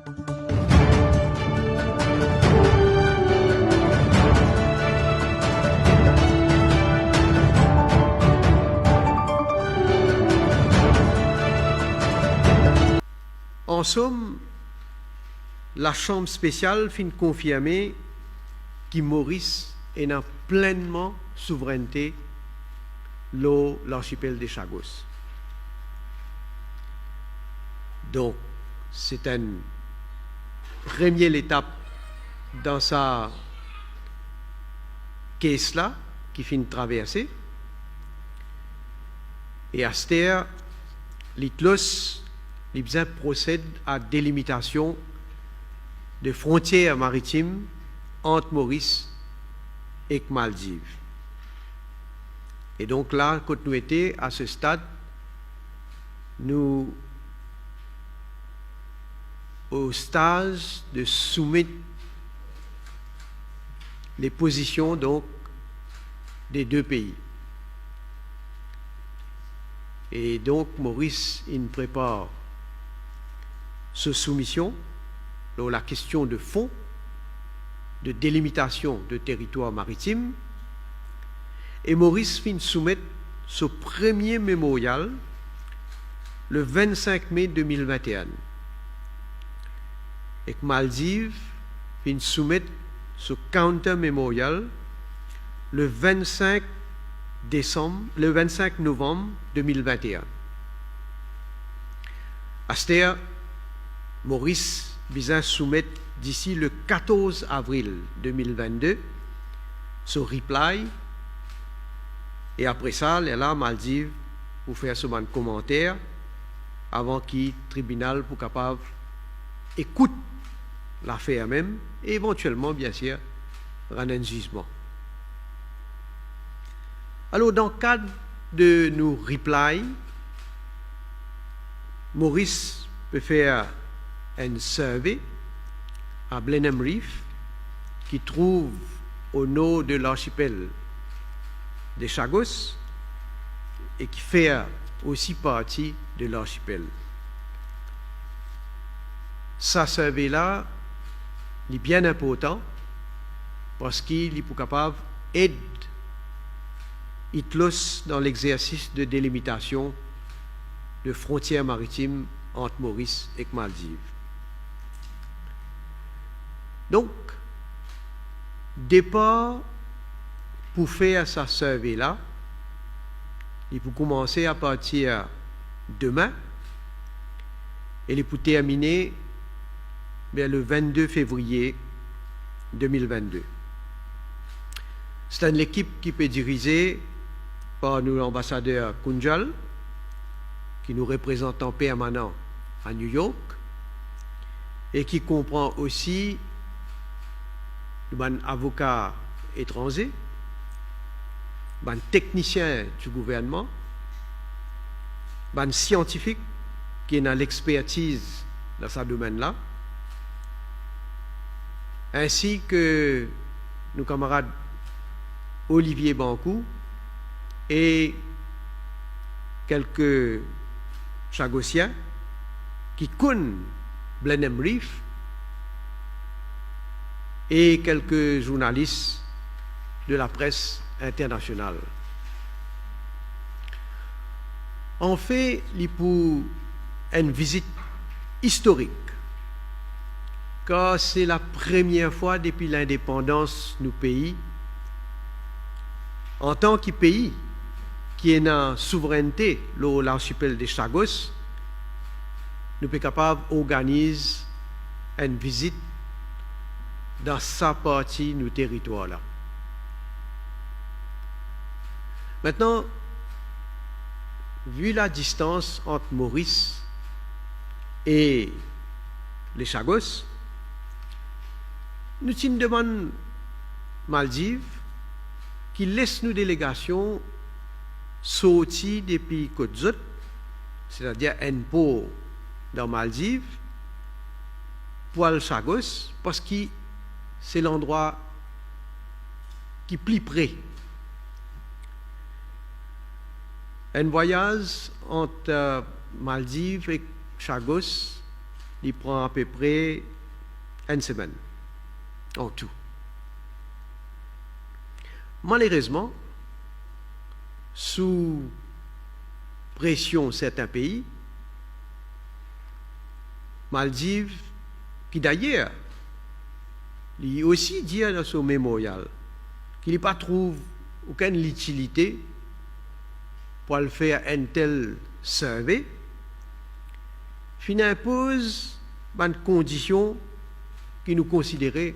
En somme, la Chambre spéciale fin confirmer que Maurice est en pleinement souveraineté l'archipel des Chagos. Donc, c'est une première étape dans sa caisse-là qui finit de traverser. Et à cette heure, l'ITLOS procède à délimitation de frontières maritimes entre Maurice et Maldives. Et donc là, quand nous étions à ce stade, nous au stage de soumettre les positions donc des deux pays. Et donc Maurice il prépare cette soumission, la question de fond, de délimitation de territoire maritime, et Maurice fin soumettre ce premier mémorial le 25 mai 2021. Et que Maldives fin soumettre ce counter-mémorial le 25 novembre 2021. À cette heure, Maurice visa soumettre d'ici le 14 avril 2022 son reply, et après ça, là, Maldives pour faire ce commentaire avant que le tribunal pour capable écoute l'affaire même et éventuellement, bien sûr, rendre un jugement. Alors, dans le cadre de nos replies, Maurice peut faire un survey à Blenheim Reef qui trouve au nord de l'archipel des Chagos et qui fait aussi partie de l'archipel. Ça survey-là est bien important parce qu'il est capable d'aider ITLOS dans l'exercice de délimitation de frontières maritimes entre Maurice et Maldives. Donc, départ pour faire sa survey-là, il peut commencer à partir demain et il peut terminer vers le 22 février 2022. C'est une équipe qui peut diriger par nous l'ambassadeur Kunjal, qui nous représente en permanent à New York, et qui comprend aussi un avocat étranger, un technicien du gouvernement, un scientifique qui est dans l'expertise dans ce domaine-là, ainsi que nos camarades Olivier Bancou et quelques Chagossiens qui connaissent Blenheim Reef et quelques journalistes de la presse internationale. En fait, il pour une visite historique, car c'est la première fois depuis l'indépendance de nos pays, en tant que pays qui est en souveraineté, l'archipel des Chagos, nous sommes capables d'organiser une visite dans sa partie de nos territoires-là. Maintenant, vu la distance entre Maurice et les Chagos, nous demandons Maldives qui laisse nos délégations sortir des pays Côte-Zot, c'est-à-dire un port dans Maldives, pour le Chagos, parce que c'est l'endroit qui est plus près. Un voyage entre Maldives et Chagos il prend à peu près une semaine en tout. Malheureusement, sous pression certains pays, Maldives, qui d'ailleurs, il aussi dit dans son mémorial qu'il n'a pas trouvé aucune utilité pour le faire un tel survey, impose une condition qui nous considérait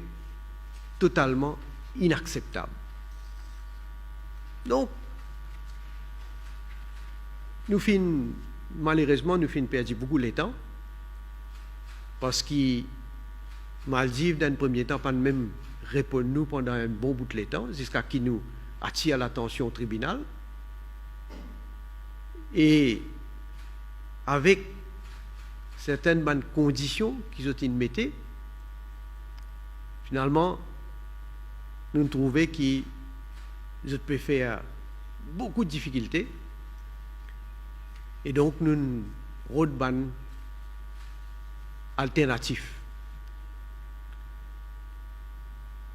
totalement inacceptable. Donc, malheureusement, nous finissons perdu beaucoup de temps parce que Maldives, dans le premier temps, pas même répondre nous pendant un bon bout de temps, jusqu'à ce qu'il nous attire l'attention au tribunal. Et avec certaines bonnes conditions qu'ils ont mettées, finalement, nous trouvons qu'ils peuvent faire beaucoup de difficultés. Et donc, nous avons une bonne alternative.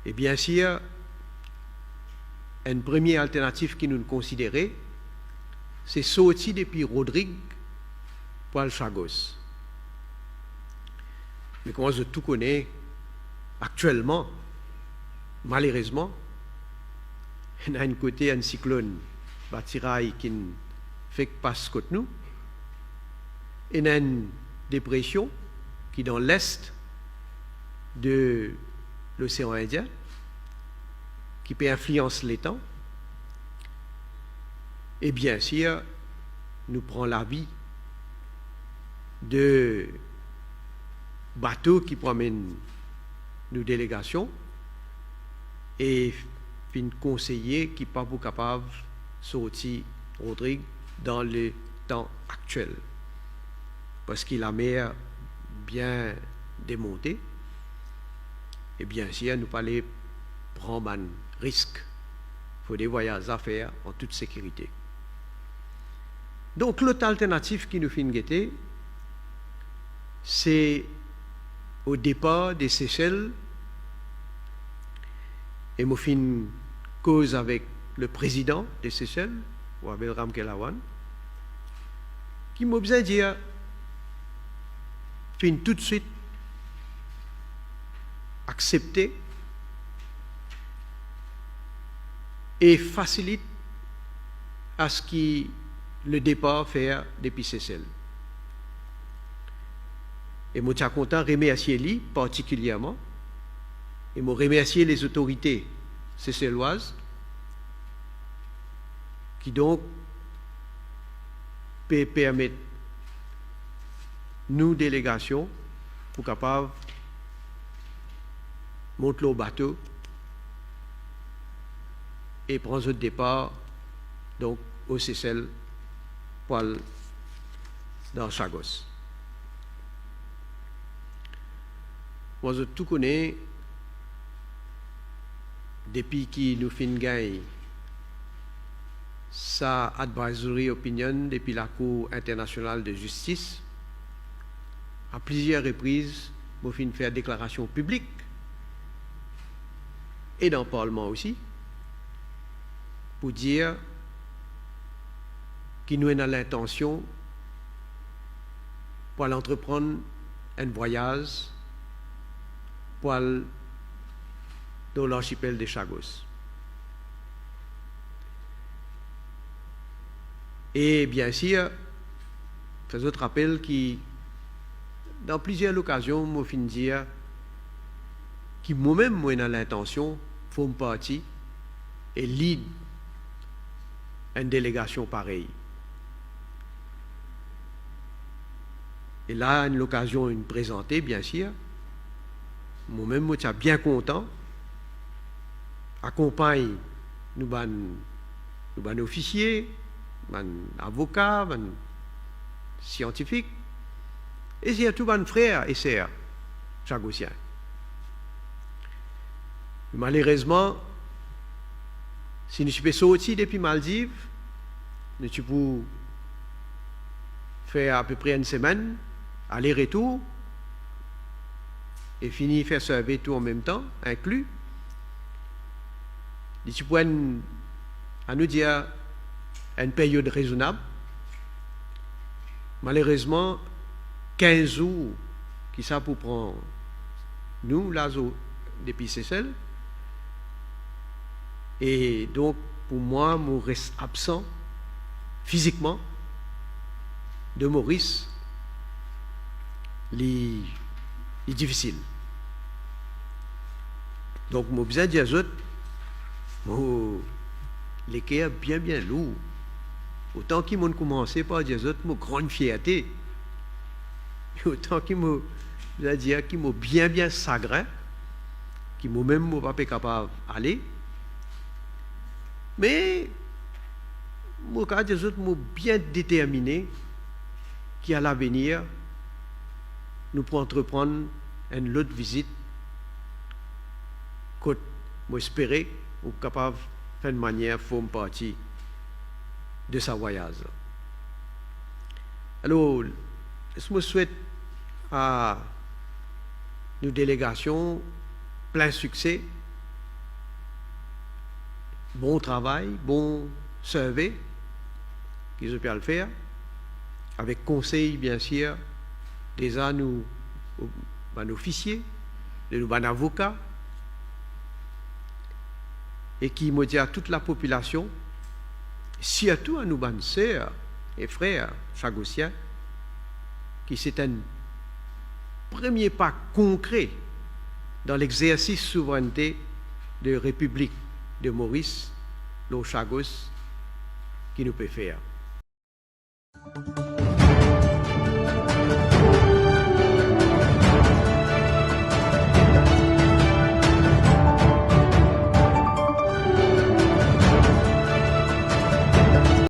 Et bien sûr, une première alternative qui nous considérait, c'est sortir depuis Rodrigue pour le Chagos. Mais comme je tout connais, actuellement, malheureusement, il y a un côté un cyclone, Batiraï, qui fait que passe contre nous. Il y a une dépression qui est dans l'est de l'océan Indien, qui peut influencer les temps. Et bien sûr, nous prenons l'avis de bateaux qui promènent nos délégations et fin conseiller qui n'est pas capable de sortir Rodrigue dans le temps actuel. Parce qu'il a la mer bien démontée. Et bien sûr, nous ne pouvons pas prendre un risque. Il faut des voyages à faire en toute sécurité. Donc, l'autre alternative qui nous fait guetter, c'est au départ des Seychelles, et nous fait une cause avec le président des Seychelles, Wabel Ramkelawan, qui m'a besoin de dire, fin tout de suite accepter et facilite à ce que le départ fait depuis Seychelles. Et je suis content de remercier lui particulièrement et je remercier les autorités seychelloises qui donc peut permettre nous, délégations, pour capables de monter au bateau et prendre le départ donc au Seychelles pour aller dans Chagos. Moi, je tout connais depuis qu'il nous fait gagner sa advisory opinion depuis la Cour internationale de justice. À plusieurs reprises, je fait faire déclaration publique et dans le Parlement aussi pour dire qu'il nous a l'intention pour aller entreprendre un voyage pour aller dans l'archipel des Chagos. Et bien sûr, je vous rappelle que dans plusieurs occasions, je fin dire que moi-même, j'ai l'intention de faire partie et lead une délégation pareille. Et là, une occasion de me présenter, bien sûr. Moi-même, je suis bien content. Accompagne nous officiers, avocats, scientifiques, et c'est tous mes frères et sœurs chagossiens. Malheureusement, si nous sommes sortis depuis Maldives, nous pouvons faire à peu près une semaine, aller-retour, et fini faire servir tout en même temps, inclus. Il point à nous dire une période raisonnable. Malheureusement, 15 jours, qui ça pour prendre nous, là, depuis Seychelles. Et donc, pour moi, je reste absent physiquement de Maurice, c'est difficile. Donc, je besoin de dire aux autres, les cœurs bien lourds. Autant qu'ils m'ont commencé par dire aux autres, ma grande fierté. Autant qu'ils m'ont bien chagrin, qui m'ont même pas capable d'aller. Mais, moi, quand les autres m'ont bien déterminé qu'à l'avenir, nous pourrons entreprendre une autre visite, que moi espérer ou capable de faire de manière forme partie de sa voyage. Alors, je me souhaite à nos délégations plein succès, bon travail, bon survey qu'ils ont pu le faire, avec conseil bien sûr, déjà nos officiers, de nos avocats, et qui me dit à toute la population, surtout à nos sœurs et frères chagossiens, qui c'est un premier pas concret dans l'exercice souveraineté de la République de Maurice, le Chagos, qui nous peut faire.